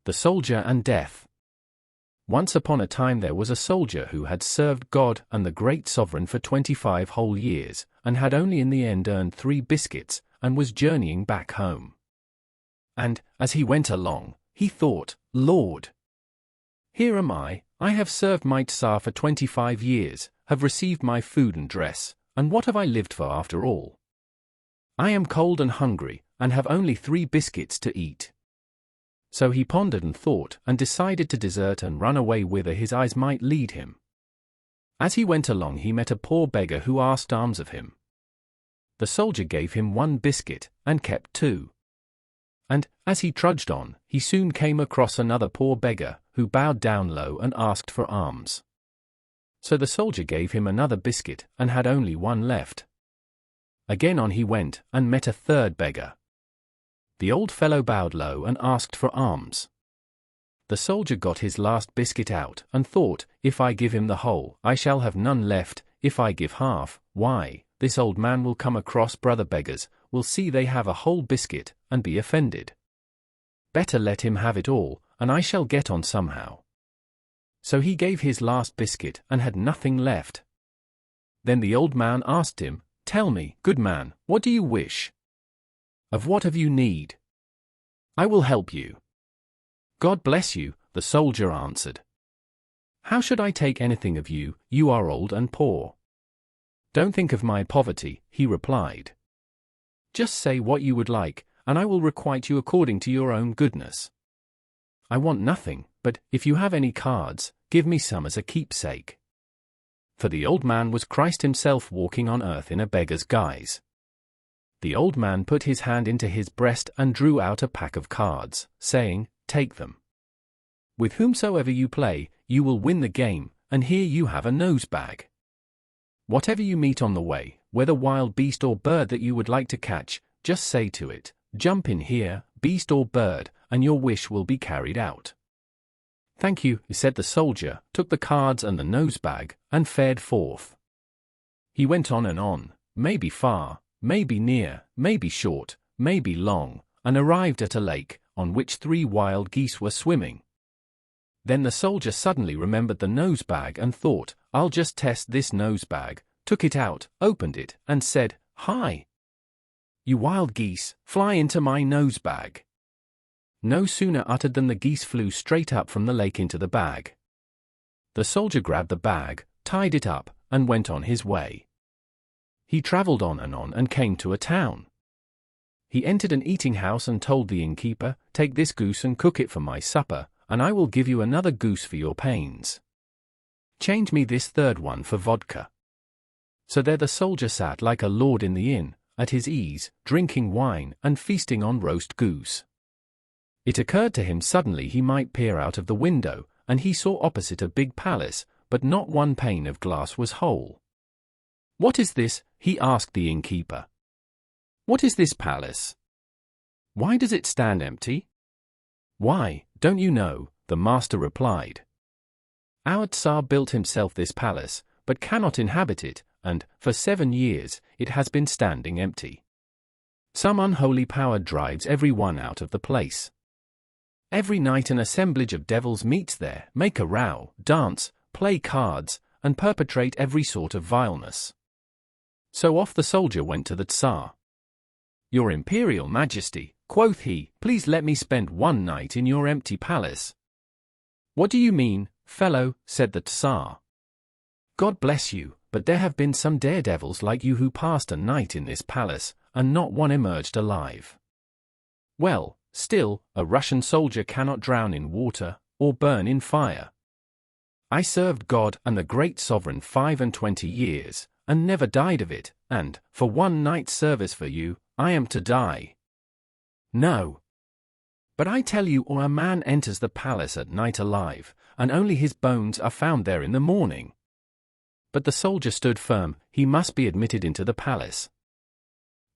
The Soldier and Death. Once upon a time there was a soldier who had served God and the great sovereign for 25 whole years, and had only in the end earned 3 biscuits, and was journeying back home. And, as he went along, he thought, Lord, here am I have served my Tsar for 25 years, have received my food and dress, and what have I lived for after all? I am cold and hungry, and have only 3 biscuits to eat. So he pondered and thought, and decided to desert and run away whither his eyes might lead him. As he went along he met a poor beggar who asked alms of him. The soldier gave him 1 biscuit, and kept 2. And, as he trudged on, he soon came across another poor beggar, who bowed down low and asked for alms. So the soldier gave him another biscuit, and had only 1 left. Again on he went, and met a third beggar. The old fellow bowed low and asked for alms. The soldier got his last biscuit out, and thought, if I give him the whole, I shall have none left. If I give half, why, this old man will come across brother beggars, will see they have a whole biscuit, and be offended. Better let him have it all, and I shall get on somehow. So he gave his last biscuit, and had nothing left. Then the old man asked him, Tell me, good man, what do you wish? Of what have you need? I will help you. God bless you, the soldier answered. How should I take anything of you? You are old and poor. Don't think of my poverty, he replied. Just say what you would like, and I will requite you according to your own goodness. I want nothing, but if you have any cards, give me some as a keepsake. For the old man was Christ himself walking on earth in a beggar's guise. The old man put his hand into his breast and drew out a pack of cards, saying, Take them. With whomsoever you play, you will win the game, and here you have a nosebag. Whatever you meet on the way, whether wild beast or bird that you would like to catch, just say to it, Jump in here, beast or bird, and your wish will be carried out. Thank you, said the soldier, took the cards and the nosebag, and fared forth. He went on, maybe far, maybe near, maybe short, maybe long, and arrived at a lake, on which 3 wild geese were swimming. Then the soldier suddenly remembered the nosebag and thought, I'll just test this nosebag, took it out, opened it, and said, Hi! You wild geese, fly into my nosebag. No sooner uttered than the geese flew straight up from the lake into the bag. The soldier grabbed the bag, tied it up, and went on his way. He traveled on and came to a town. He entered an eating house and told the innkeeper, Take this goose and cook it for my supper, and I will give you another goose for your pains. Change me this third one for vodka. So there the soldier sat like a lord in the inn, at his ease, drinking wine and feasting on roast goose. It occurred to him suddenly he might peer out of the window, and he saw opposite a big palace, but not one pane of glass was whole. What is this? He asked the innkeeper. What is this palace? Why does it stand empty? Why, don't you know? The master replied. Our Tsar built himself this palace, but cannot inhabit it, and, for 7 years, it has been standing empty. Some unholy power drives every one out of the place. Every night an assemblage of devils meets there, make a row, dance, play cards, and perpetrate every sort of vileness. So off the soldier went to the Tsar. Your Imperial Majesty, quoth he, please let me spend 1 night in your empty palace. What do you mean, fellow, said the Tsar. God bless you, but there have been some daredevils like you who passed a night in this palace, and not one emerged alive. Well, still, a Russian soldier cannot drown in water, or burn in fire. I served God and the great sovereign 25 years, and never died of it, and, for 1 night's service for you, I am to die. No. But I tell you, or a man enters the palace at night alive, and only his bones are found there in the morning. But the soldier stood firm, he must be admitted into the palace.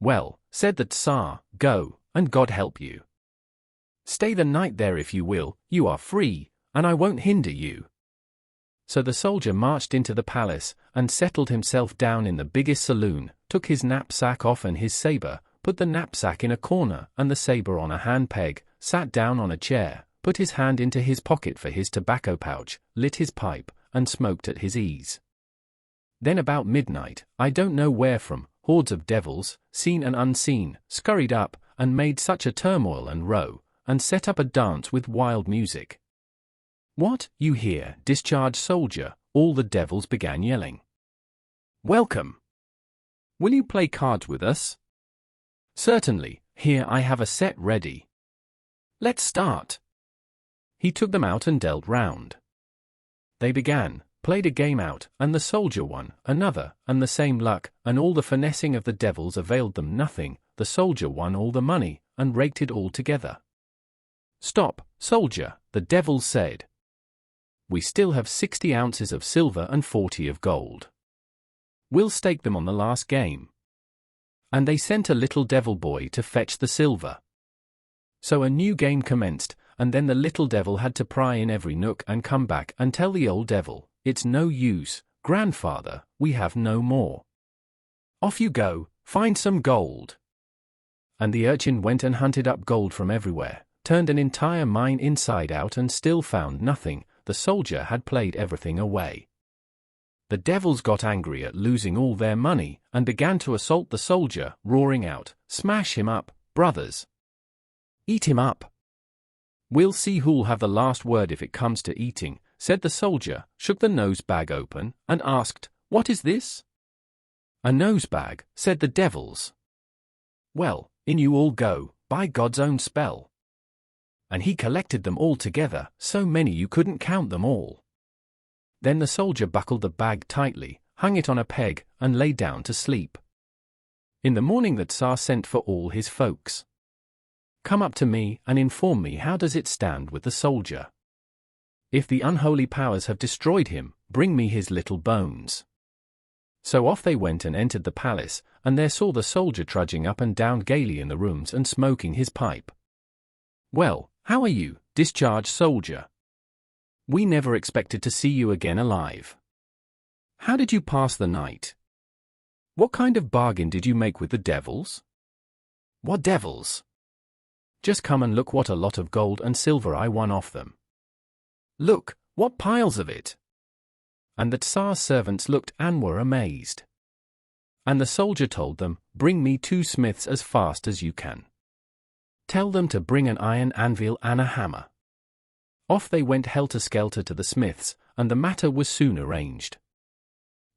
Well, said the Tsar, go, and God help you. Stay the night there if you will, you are free, and I won't hinder you. So the soldier marched into the palace, and settled himself down in the biggest saloon, took his knapsack off and his saber, put the knapsack in a corner and the saber on a hand peg, sat down on a chair, put his hand into his pocket for his tobacco pouch, lit his pipe, and smoked at his ease. Then about midnight, I don't know where from, hordes of devils, seen and unseen, scurried up, and made such a turmoil and row, and set up a dance with wild music. "What, you here, discharged soldier?" all the devils began yelling. "Welcome! Will you play cards with us?" "Certainly, here I have a set ready. Let's start." He took them out and dealt round. They began, played a game out, and the soldier won, another, and the same luck, and all the finessing of the devils availed them nothing. The soldier won all the money, and raked it all together. "Stop, soldier," the devils said. "We still have 60 ounces of silver and 40 of gold. We'll stake them on the last game." And they sent a little devil boy to fetch the silver. So a new game commenced, and then the little devil had to pry in every nook and come back and tell the old devil, "It's no use, grandfather, we have no more. Off you go, find some gold." And the urchin went and hunted up gold from everywhere, turned an entire mine inside out and still found nothing. The soldier had played everything away. The devils got angry at losing all their money, and began to assault the soldier, roaring out, "Smash him up, brothers! Eat him up! We'll see who'll have the last word if it comes to eating," said the soldier, shook the nose bag open, and asked, "What is this?" "A nose bag," said the devils. "Well, in you all go, by God's own spell." And he collected them all together, so many you couldn't count them all. Then the soldier buckled the bag tightly, hung it on a peg, and lay down to sleep. In the morning the Tsar sent for all his folks. "Come up to me and inform me how does it stand with the soldier. If the unholy powers have destroyed him, bring me his little bones." So off they went and entered the palace, and there saw the soldier trudging up and down gaily in the rooms and smoking his pipe. "Well, how are you, discharged soldier? We never expected to see you again alive. How did you pass the night? What kind of bargain did you make with the devils?" "What devils?" "Just come and look what a lot of gold and silver I won off them. Look, what piles of it!" And the Tsar's servants looked and were amazed. And the soldier told them, "Bring me 2 smiths as fast as you can. Tell them to bring an iron anvil and a hammer." Off they went helter-skelter to the smiths, and the matter was soon arranged.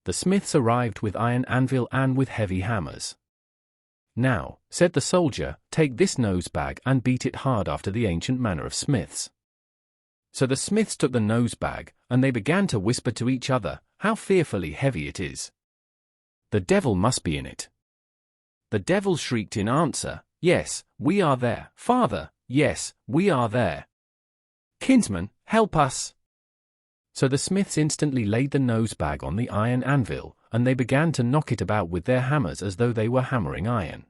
The smiths arrived with iron anvil and with heavy hammers. "Now," said the soldier, "take this nose bag and beat it hard after the ancient manner of smiths." So the smiths took the nose bag, and they began to whisper to each other, "How fearfully heavy it is! The devil must be in it." The devils shrieked in answer, "Yes, we are there, Father, yes, we are there. Kinsman, help us!" So the smiths instantly laid the nose bag on the iron anvil, and they began to knock it about with their hammers as though they were hammering iron.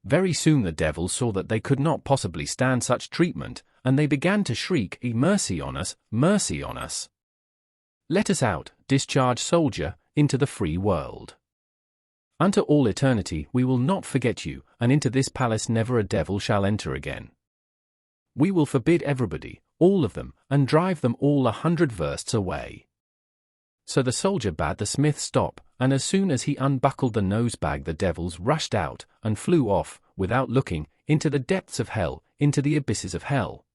Very soon the devils saw that they could not possibly stand such treatment, and they began to shriek, "Mercy on us, mercy on us! Let us out, discharged soldier, into the free world. Unto all eternity we will not forget you, and into this palace never a devil shall enter again. We will forbid everybody, all of them, and drive them all 100 versts away." So the soldier bade the smith stop, and as soon as he unbuckled the nose bag the devils rushed out, and flew off, without looking, into the depths of hell, into the abysses of hell.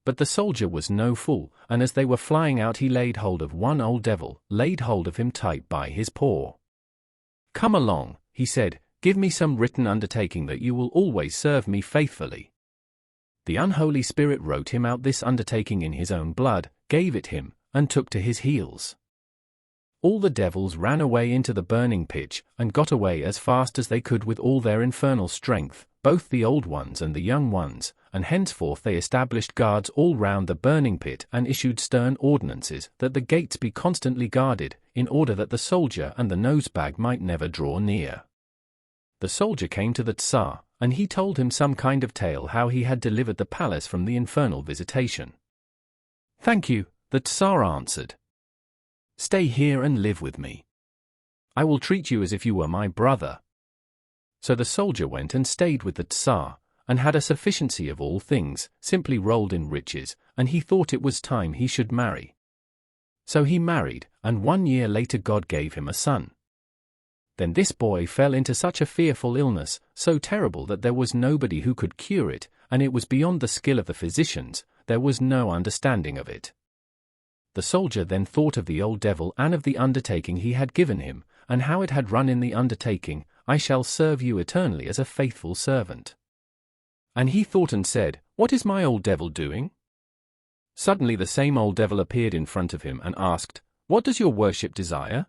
But the soldier was no fool, and as they were flying out he laid hold of one old devil, laid hold of him tight by his paw. "Come along," he said, "give me some written undertaking that you will always serve me faithfully." The unholy spirit wrote him out this undertaking in his own blood, gave it him, and took to his heels. All the devils ran away into the burning pitch, and got away as fast as they could with all their infernal strength, both the old ones and the young ones, and henceforth they established guards all round the burning pit and issued stern ordinances that the gates be constantly guarded, in order that the soldier and the nosebag might never draw near. The soldier came to the Tsar, and he told him some kind of tale how he had delivered the palace from the infernal visitation. "Thank you," the Tsar answered. "Stay here and live with me. I will treat you as if you were my brother." So the soldier went and stayed with the Tsar, and had a sufficiency of all things, simply rolled in riches, and he thought it was time he should marry. So he married, and 1 year later God gave him a son. Then this boy fell into such a fearful illness, so terrible that there was nobody who could cure it, and it was beyond the skill of the physicians, there was no understanding of it. The soldier then thought of the old devil and of the undertaking he had given him, and how it had run in the undertaking, I shall serve you eternally as a faithful servant. And he thought and said, What is my old devil doing? Suddenly the same old devil appeared in front of him and asked, What does your worship desire?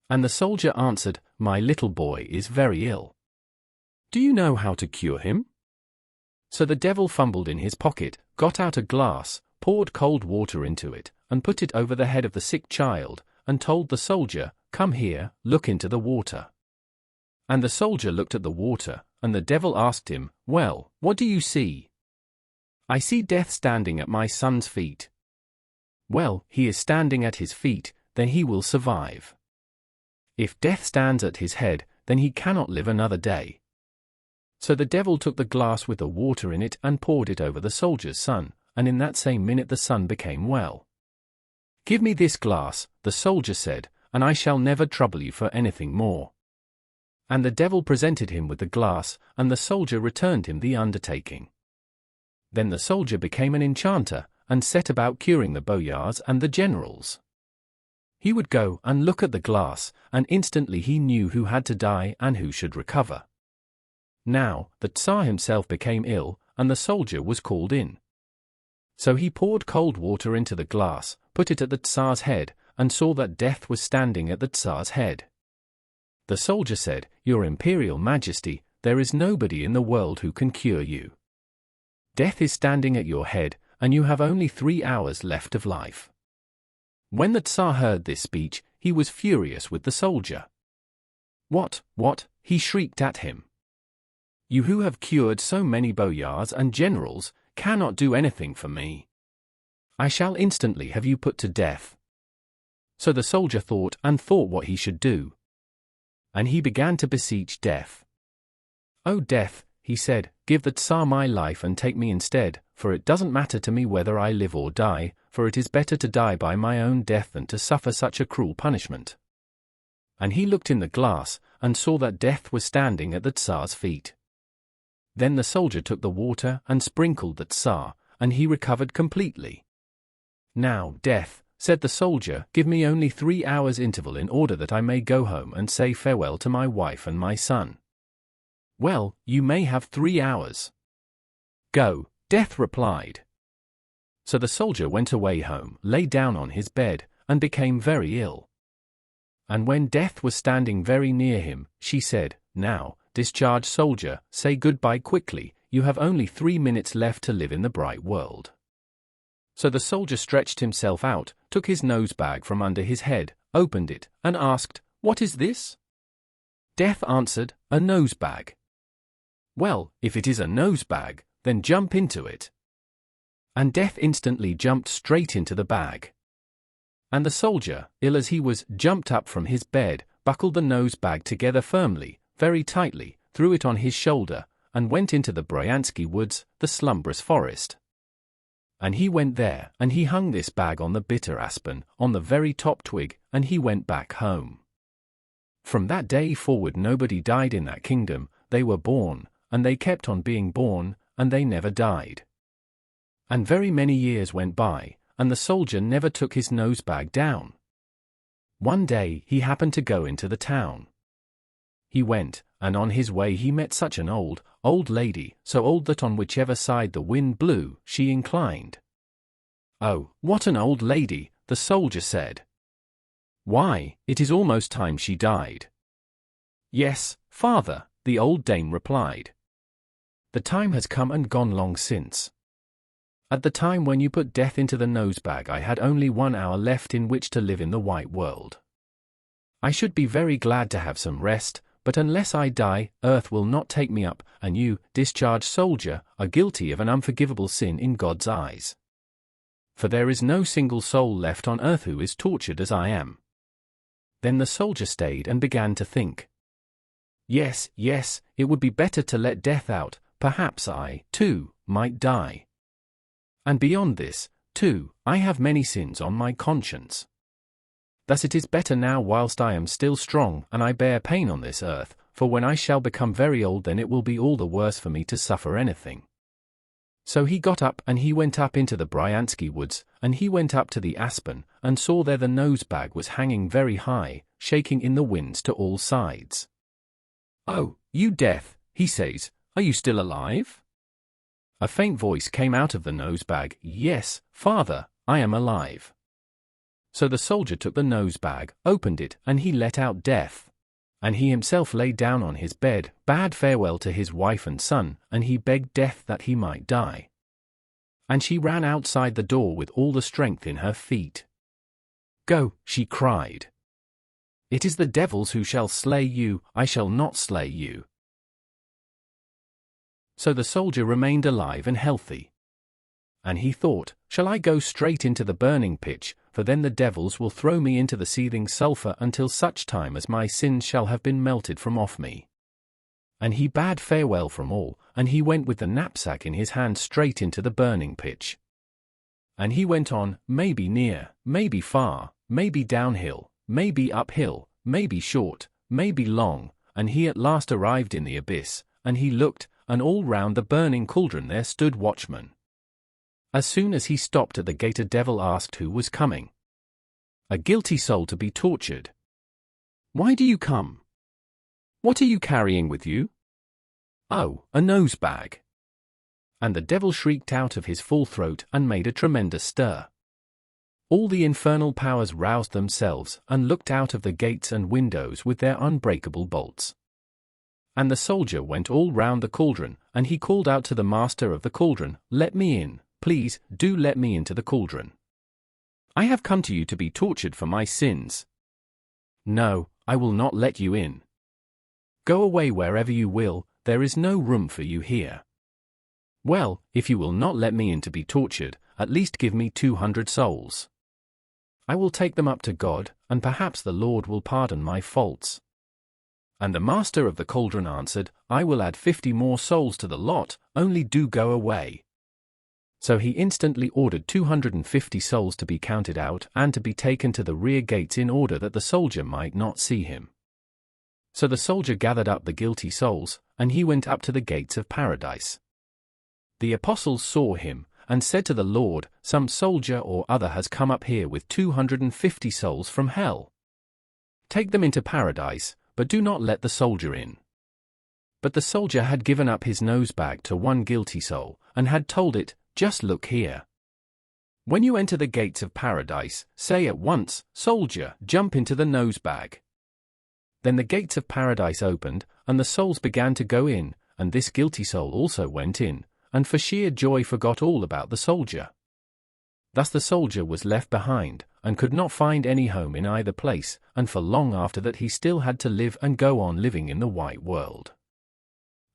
And the soldier answered, My little boy is very ill. Do you know how to cure him? So the devil fumbled in his pocket, got out a glass, poured cold water into it, and put it over the head of the sick child, and told the soldier, Come here, look into the water. And the soldier looked at the water, and the devil asked him, Well, what do you see? I see death standing at my son's feet. Well, he is standing at his feet, then he will survive. If death stands at his head, then he cannot live another day. So the devil took the glass with the water in it and poured it over the soldier's son, and in that same minute the son became well. Give me this glass, the soldier said, and I shall never trouble you for anything more. And the devil presented him with the glass, and the soldier returned him the undertaking. Then the soldier became an enchanter, and set about curing the boyars and the generals. He would go and look at the glass, and instantly he knew who had to die and who should recover. Now, the Tsar himself became ill, and the soldier was called in. So he poured cold water into the glass, put it at the Tsar's head, and saw that death was standing at the Tsar's head. The soldier said, Your Imperial Majesty, there is nobody in the world who can cure you. Death is standing at your head, and you have only 3 hours left of life. When the Tsar heard this speech, he was furious with the soldier. What, he shrieked at him. You who have cured so many boyars and generals, cannot do anything for me. I shall instantly have you put to death. So the soldier thought what he should do. And he began to beseech Death. O Death, he said, give the Tsar my life and take me instead, for it doesn't matter to me whether I live or die, for it is better to die by my own death than to suffer such a cruel punishment. And he looked in the glass, and saw that Death was standing at the Tsar's feet. Then the soldier took the water and sprinkled the Tsar, and he recovered completely. Now, Death, said the soldier, give me only 3 hours interval in order that I may go home and say farewell to my wife and my son. Well, you may have 3 hours. Go, Death replied. So the soldier went away home, lay down on his bed, and became very ill. And when Death was standing very near him, she said, Now, discharged soldier, say goodbye quickly, you have only 3 minutes left to live in the bright world. So the soldier stretched himself out, took his nose-bag from under his head, opened it, and asked, What is this? Death answered, A nose-bag. Well, if it is a nose-bag, then jump into it. And Death instantly jumped straight into the bag. And the soldier, ill as he was, jumped up from his bed, buckled the nose-bag together firmly, very tightly, threw it on his shoulder, and went into the Bryansky woods, the slumberous forest. And he went there, and he hung this bag on the bitter aspen, on the very top twig, and he went back home. From that day forward nobody died in that kingdom, they were born, and they kept on being born, and they never died. And very many years went by, and the soldier never took his nose-bag down. One day he happened to go into the town. He went, and on his way he met such an old lady, so old that on whichever side the wind blew, she inclined. Oh, what an old lady, the soldier said. Why, it is almost time she died. Yes, father, the old dame replied. The time has come and gone long since. At the time when you put death into the nose-bag I had only 1 hour left in which to live in the white world. I should be very glad to have some rest, but unless I die, earth will not take me up, and you, discharged soldier, are guilty of an unforgivable sin in God's eyes. For there is no single soul left on earth who is tortured as I am. Then the soldier stayed and began to think. Yes, it would be better to let death out, perhaps I, too, might die. And beyond this, too, I have many sins on my conscience. Thus it is better now whilst I am still strong and I bear pain on this earth, for when I shall become very old then it will be all the worse for me to suffer anything. So he got up and he went up into the Bryansky woods, and he went up to the aspen, and saw there the nosebag was hanging very high, shaking in the winds to all sides. "Oh, you Death," he says, "are you still alive?" A faint voice came out of the nosebag, "Yes, Father, I am alive." So the soldier took the nosebag, opened it, and he let out Death. And he himself lay down on his bed, bade farewell to his wife and son, and he begged Death that he might die. And she ran outside the door with all the strength in her feet. "Go," she cried. "It is the devils who shall slay you, I shall not slay you." So the soldier remained alive and healthy. And he thought, "Shall I go straight into the burning pitch, for then the devils will throw me into the seething sulphur until such time as my sins shall have been melted from off me." And he bade farewell from all, and he went with the knapsack in his hand straight into the burning pitch. And he went on, maybe near, maybe far, maybe downhill, maybe uphill, maybe short, maybe long, and he at last arrived in the abyss, and he looked, and all round the burning cauldron there stood watchmen. As soon as he stopped at the gate a devil asked who was coming. "A guilty soul to be tortured." "Why do you come? What are you carrying with you?" "Oh, a nosebag." And the devil shrieked out of his full throat and made a tremendous stir. All the infernal powers roused themselves and looked out of the gates and windows with their unbreakable bolts. And the soldier went all round the cauldron, and he called out to the master of the cauldron, "Let me in. Please, do let me into the cauldron. I have come to you to be tortured for my sins." "No, I will not let you in. Go away wherever you will, there is no room for you here." "Well, if you will not let me in to be tortured, at least give me 200 souls. I will take them up to God, and perhaps the Lord will pardon my faults." And the master of the cauldron answered, "I will add 50 more souls to the lot, only do go away." So he instantly ordered 250 souls to be counted out and to be taken to the rear gates in order that the soldier might not see him. So the soldier gathered up the guilty souls, and he went up to the gates of paradise. The apostles saw him, and said to the Lord, "Some soldier or other has come up here with 250 souls from hell. Take them into paradise, but do not let the soldier in." But the soldier had given up his nosebag to one guilty soul, and had told it, "Just look here. When you enter the gates of paradise, say at once, 'Soldier, jump into the nosebag.'" Then the gates of paradise opened, and the souls began to go in, and this guilty soul also went in, and for sheer joy forgot all about the soldier. Thus the soldier was left behind, and could not find any home in either place, and for long after that he still had to live and go on living in the white world.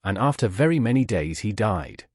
And after very many days he died.